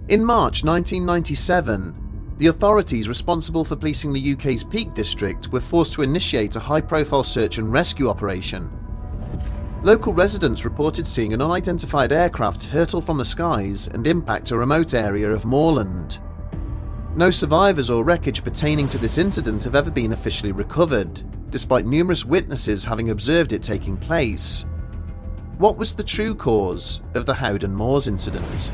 In March 1997, the authorities responsible for policing the UK's Peak District were forced to initiate a high-profile search and rescue operation. Local residents reported seeing an unidentified aircraft hurtle from the skies and impact a remote area of moorland. No survivors or wreckage pertaining to this incident have ever been officially recovered, despite numerous witnesses having observed it taking place. What was the true cause of the Howden Moors Incident?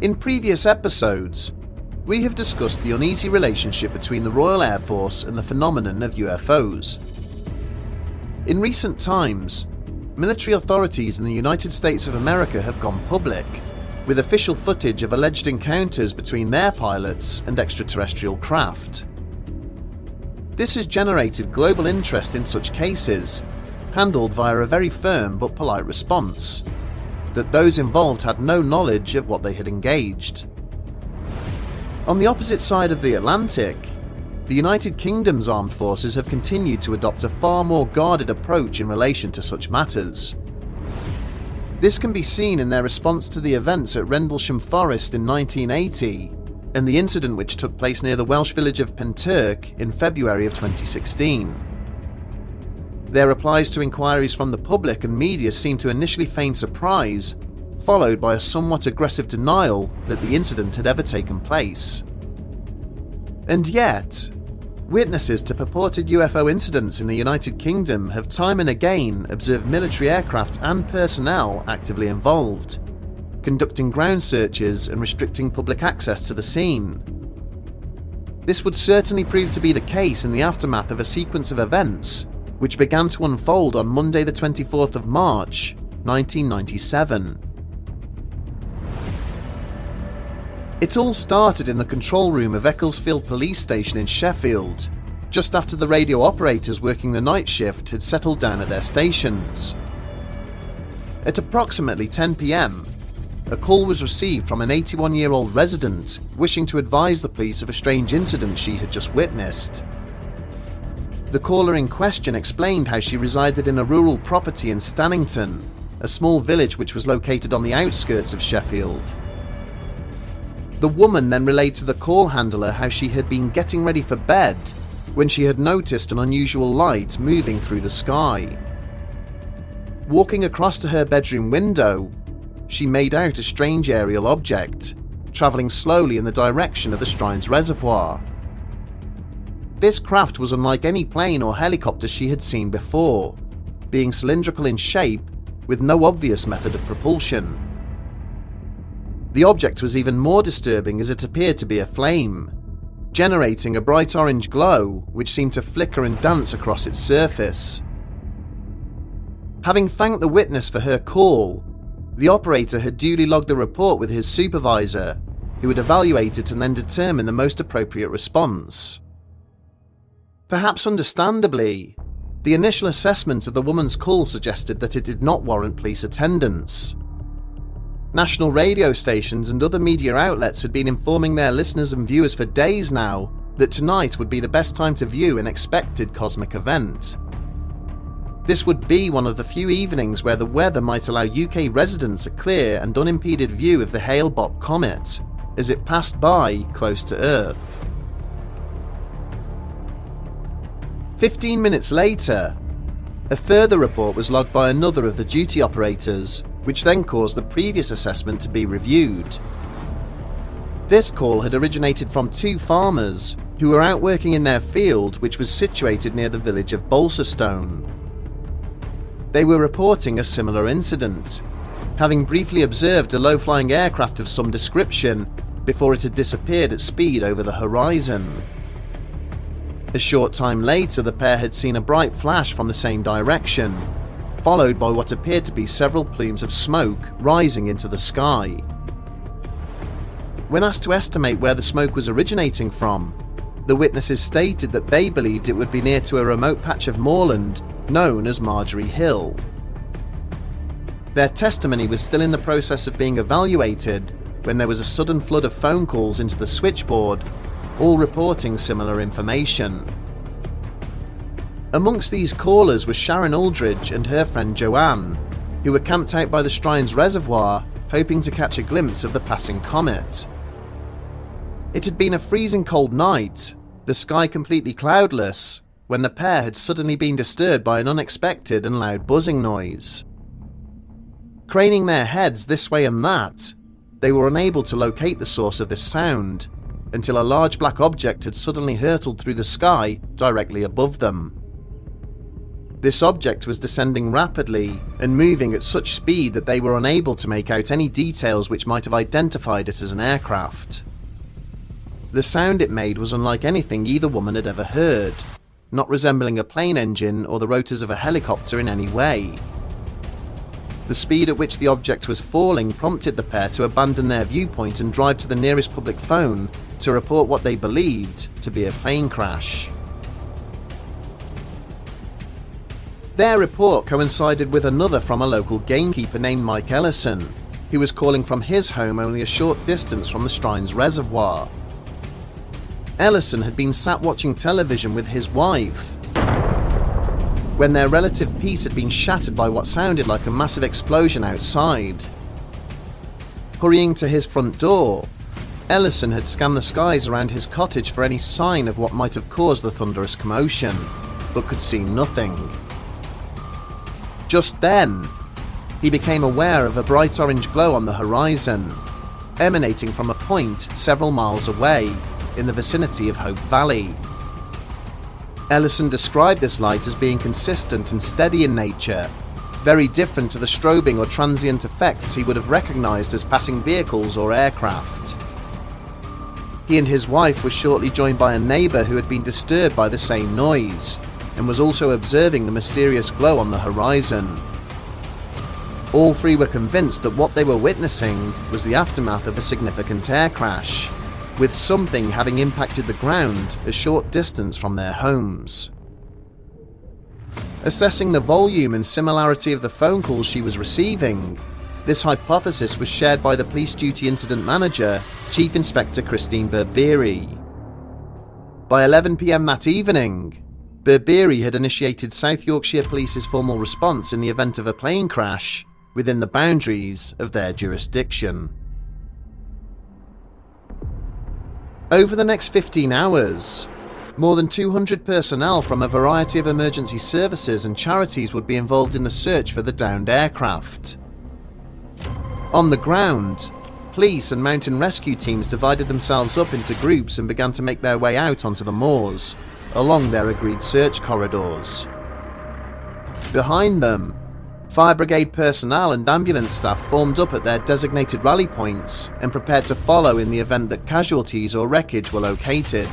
In previous episodes, we have discussed the uneasy relationship between the Royal Air Force and the phenomenon of UFOs. In recent times, military authorities in the United States of America have gone public, with official footage of alleged encounters between their pilots and extraterrestrial craft. This has generated global interest in such cases, handled via a very firm but polite response that those involved had no knowledge of what they had engaged. On the opposite side of the Atlantic, the United Kingdom's armed forces have continued to adopt a far more guarded approach in relation to such matters. This can be seen in their response to the events at Rendlesham Forest in 1980 and the incident which took place near the Welsh village of Penturk in February of 2016. Their replies to inquiries from the public and media seemed to initially feign surprise, followed by a somewhat aggressive denial that the incident had ever taken place. And yet, witnesses to purported UFO incidents in the United Kingdom have time and again observed military aircraft and personnel actively involved, conducting ground searches and restricting public access to the scene. This would certainly prove to be the case in the aftermath of a sequence of events which began to unfold on Monday the 24th of March, 1997. It all started in the control room of Ecclesfield Police Station in Sheffield, just after the radio operators working the night shift had settled down at their stations. At approximately 10 PM, a call was received from an 81-year-old resident wishing to advise the police of a strange incident she had just witnessed. The caller in question explained how she resided in a rural property in Stannington, a small village which was located on the outskirts of Sheffield. The woman then relayed to the call handler how she had been getting ready for bed when she had noticed an unusual light moving through the sky. Walking across to her bedroom window, she made out a strange aerial object, travelling slowly in the direction of the strine's reservoir. This craft was unlike any plane or helicopter she had seen before, being cylindrical in shape with no obvious method of propulsion. The object was even more disturbing as it appeared to be a flame, generating a bright orange glow which seemed to flicker and dance across its surface. Having thanked the witness for her call, the operator had duly logged the report with his supervisor, who would evaluate it and then determine the most appropriate response. Perhaps understandably, the initial assessment of the woman's call suggested that it did not warrant police attendance. National radio stations and other media outlets had been informing their listeners and viewers for days now that tonight would be the best time to view an expected cosmic event. This would be one of the few evenings where the weather might allow UK residents a clear and unimpeded view of the Hale-Bopp comet as it passed by close to Earth. 15 minutes later, a further report was logged by another of the duty operators, which then caused the previous assessment to be reviewed. This call had originated from two farmers who were out working in their field, which was situated near the village of Balsastone. They were reporting a similar incident, having briefly observed a low-flying aircraft of some description before it had disappeared at speed over the horizon. A short time later, the pair had seen a bright flash from the same direction, followed by what appeared to be several plumes of smoke rising into the sky. When asked to estimate where the smoke was originating from, the witnesses stated that they believed it would be near to a remote patch of moorland known as Marjorie Hill. Their testimony was still in the process of being evaluated when there was a sudden flood of phone calls into the switchboard, all reporting similar information. Amongst these callers was Sharon Aldridge and her friend Joanne, who were camped out by the Strine's reservoir hoping to catch a glimpse of the passing comet. It had been a freezing cold night, the sky completely cloudless, when the pair had suddenly been disturbed by an unexpected and loud buzzing noise. Craning their heads this way and that, they were unable to locate the source of this sound, until a large black object had suddenly hurtled through the sky directly above them. This object was descending rapidly and moving at such speed that they were unable to make out any details which might have identified it as an aircraft. The sound it made was unlike anything either woman had ever heard, not resembling a plane engine or the rotors of a helicopter in any way. The speed at which the object was falling prompted the pair to abandon their viewpoint and drive to the nearest public phone to report what they believed to be a plane crash. Their report coincided with another from a local gamekeeper named Mike Ellison, who was calling from his home only a short distance from the Strine's reservoir. Ellison had been sat watching television with his wife when their relative peace had been shattered by what sounded like a massive explosion outside. Hurrying to his front door, Ellison had scanned the skies around his cottage for any sign of what might have caused the thunderous commotion, but could see nothing. Just then, he became aware of a bright orange glow on the horizon, emanating from a point several miles away in the vicinity of Hope Valley. Ellison described this light as being consistent and steady in nature, very different to the strobing or transient effects he would have recognized as passing vehicles or aircraft. He and his wife were shortly joined by a neighbour who had been disturbed by the same noise, and was also observing the mysterious glow on the horizon. All three were convinced that what they were witnessing was the aftermath of a significant air crash, with something having impacted the ground a short distance from their homes. Assessing the volume and similarity of the phone calls she was receiving, this hypothesis was shared by the police duty incident manager, Chief Inspector Christine Burberry. By 11 PM that evening, Burberry had initiated South Yorkshire Police's formal response in the event of a plane crash within the boundaries of their jurisdiction. Over the next 15 hours, more than 200 personnel from a variety of emergency services and charities would be involved in the search for the downed aircraft. On the ground, police and mountain rescue teams divided themselves up into groups and began to make their way out onto the moors, along their agreed search corridors. Behind them, fire brigade personnel and ambulance staff formed up at their designated rally points and prepared to follow in the event that casualties or wreckage were located.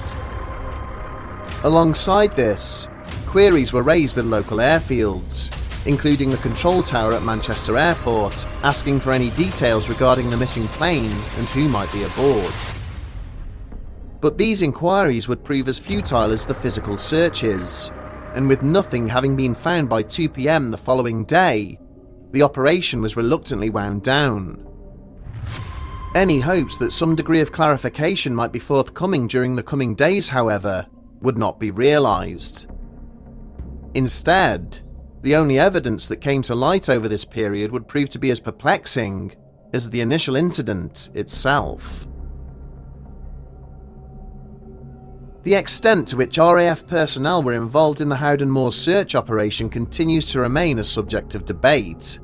Alongside this, queries were raised with local airfields, including the control tower at Manchester Airport, asking for any details regarding the missing plane and who might be aboard. But these inquiries would prove as futile as the physical searches, and with nothing having been found by 2 PM the following day, the operation was reluctantly wound down. Any hopes that some degree of clarification might be forthcoming during the coming days, however, would not be realised. Instead, the only evidence that came to light over this period would prove to be as perplexing as the initial incident itself. The extent to which RAF personnel were involved in the Howden Moors search operation continues to remain a subject of debate.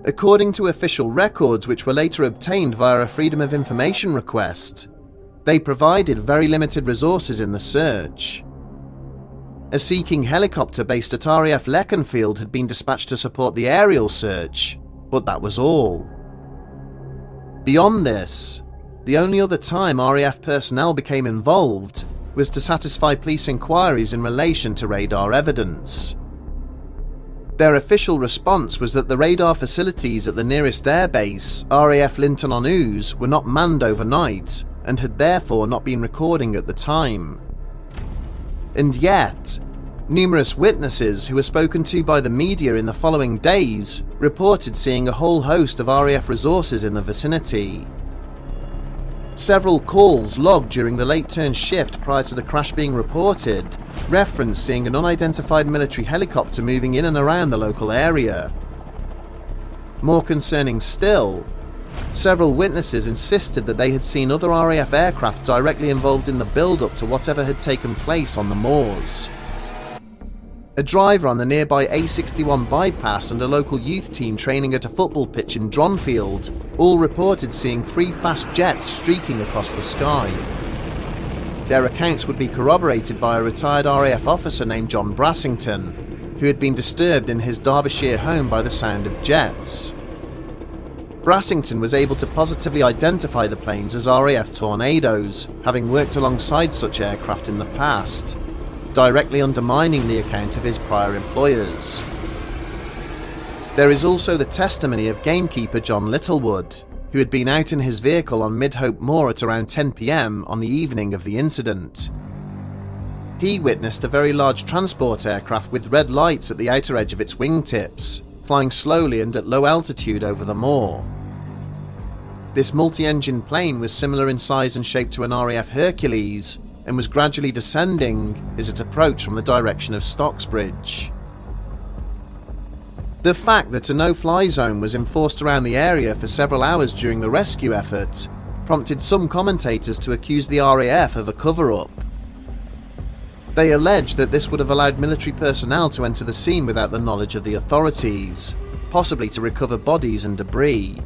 According to official records, which were later obtained via a Freedom of Information request, they provided very limited resources in the search. A Sea King helicopter based at RAF Leconfield had been dispatched to support the aerial search, but that was all. Beyond this, the only other time RAF personnel became involved was to satisfy police inquiries in relation to radar evidence. Their official response was that the radar facilities at the nearest airbase, RAF Linton-on-Ouse, were not manned overnight and had therefore not been recording at the time. And yet, numerous witnesses who were spoken to by the media in the following days reported seeing a whole host of RAF resources in the vicinity. Several calls logged during the late turn shift prior to the crash being reported reference seeing an unidentified military helicopter moving in and around the local area. More concerning still, several witnesses insisted that they had seen other RAF aircraft directly involved in the build-up to whatever had taken place on the moors. A driver on the nearby A61 bypass and a local youth team training at a football pitch in Dronfield all reported seeing 3 fast jets streaking across the sky. Their accounts would be corroborated by a retired RAF officer named John Brassington, who had been disturbed in his Derbyshire home by the sound of jets. Brassington was able to positively identify the planes as RAF Tornadoes, having worked alongside such aircraft in the past, directly undermining the account of his prior employers. There is also the testimony of gamekeeper John Littlewood, who had been out in his vehicle on Mid-Hope Moor at around 10 PM on the evening of the incident. He witnessed a very large transport aircraft with red lights at the outer edge of its wingtips, flying slowly and at low altitude over the moor. This multi-engine plane was similar in size and shape to an RAF Hercules, and was gradually descending as it approached from the direction of Stocksbridge. The fact that a no-fly zone was enforced around the area for several hours during the rescue effort prompted some commentators to accuse the RAF of a cover-up. They alleged that this would have allowed military personnel to enter the scene without the knowledge of the authorities, possibly to recover bodies and debris.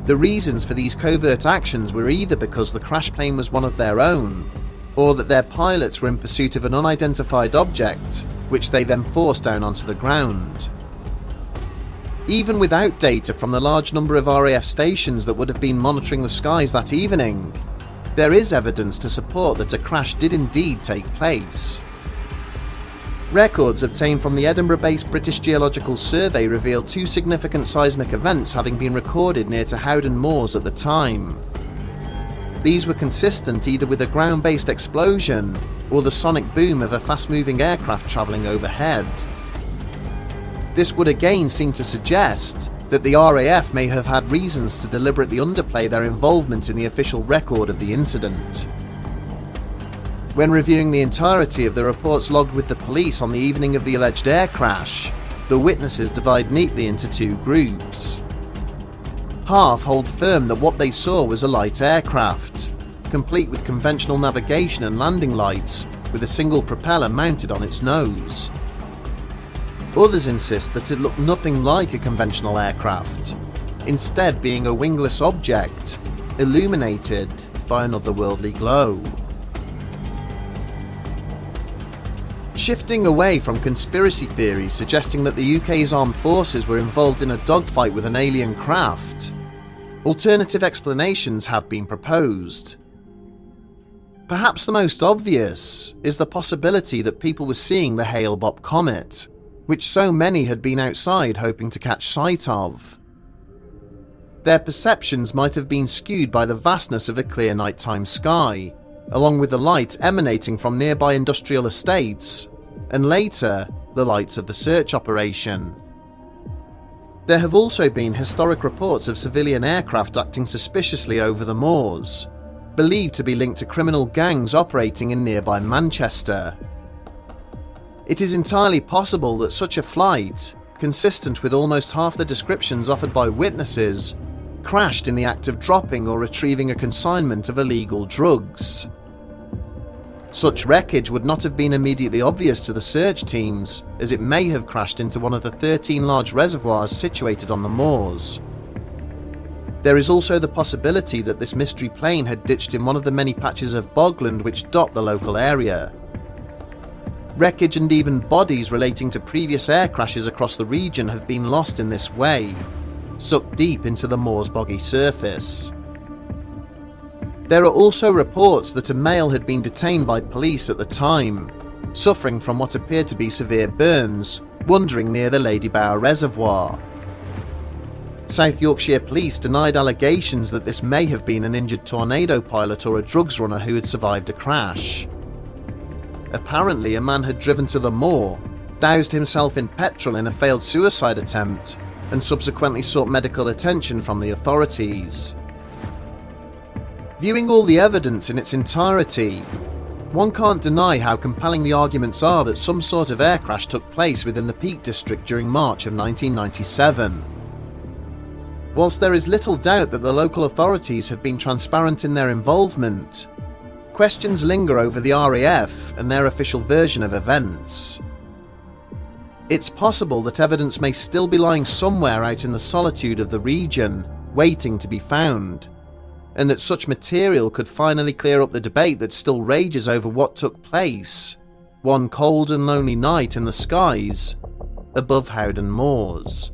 The reasons for these covert actions were either because the crash plane was one of their own, or that their pilots were in pursuit of an unidentified object, which they then forced down onto the ground. Even without data from the large number of RAF stations that would have been monitoring the skies that evening, there is evidence to support that a crash did indeed take place. Records obtained from the Edinburgh-based British Geological Survey revealed 2 significant seismic events having been recorded near to Howden Moors at the time. These were consistent either with a ground-based explosion or the sonic boom of a fast-moving aircraft travelling overhead. This would again seem to suggest that the RAF may have had reasons to deliberately underplay their involvement in the official record of the incident. When reviewing the entirety of the reports logged with the police on the evening of the alleged air crash, the witnesses divide neatly into 2 groups. Half hold firm that what they saw was a light aircraft, complete with conventional navigation and landing lights, with a single propeller mounted on its nose. Others insist that it looked nothing like a conventional aircraft, instead being a wingless object, illuminated by an otherworldly glow. Shifting away from conspiracy theories suggesting that the UK's armed forces were involved in a dogfight with an alien craft, alternative explanations have been proposed. Perhaps the most obvious is the possibility that people were seeing the Hale-Bopp comet, which so many had been outside hoping to catch sight of. Their perceptions might have been skewed by the vastness of a clear nighttime sky, along with the light emanating from nearby industrial estates, and later, the lights of the search operation. There have also been historic reports of civilian aircraft acting suspiciously over the moors, believed to be linked to criminal gangs operating in nearby Manchester. It is entirely possible that such a flight, consistent with almost half the descriptions offered by witnesses, crashed in the act of dropping or retrieving a consignment of illegal drugs. Such wreckage would not have been immediately obvious to the search teams, as it may have crashed into one of the 13 large reservoirs situated on the moors. There is also the possibility that this mystery plane had ditched in one of the many patches of bogland which dot the local area. Wreckage and even bodies relating to previous air crashes across the region have been lost in this way, sucked deep into the moor's boggy surface. There are also reports that a male had been detained by police at the time, suffering from what appeared to be severe burns, wandering near the Lady Bower Reservoir. South Yorkshire Police denied allegations that this may have been an injured tornado pilot or a drugs runner who had survived a crash. Apparently, a man had driven to the moor, doused himself in petrol in a failed suicide attempt, and subsequently sought medical attention from the authorities. Viewing all the evidence in its entirety, one can't deny how compelling the arguments are that some sort of air crash took place within the Peak District during March of 1997. Whilst there is little doubt that the local authorities have been transparent in their involvement, questions linger over the RAF and their official version of events. It's possible that evidence may still be lying somewhere out in the solitude of the region, waiting to be found, and that such material could finally clear up the debate that still rages over what took place one cold and lonely night in the skies above Howden Moors.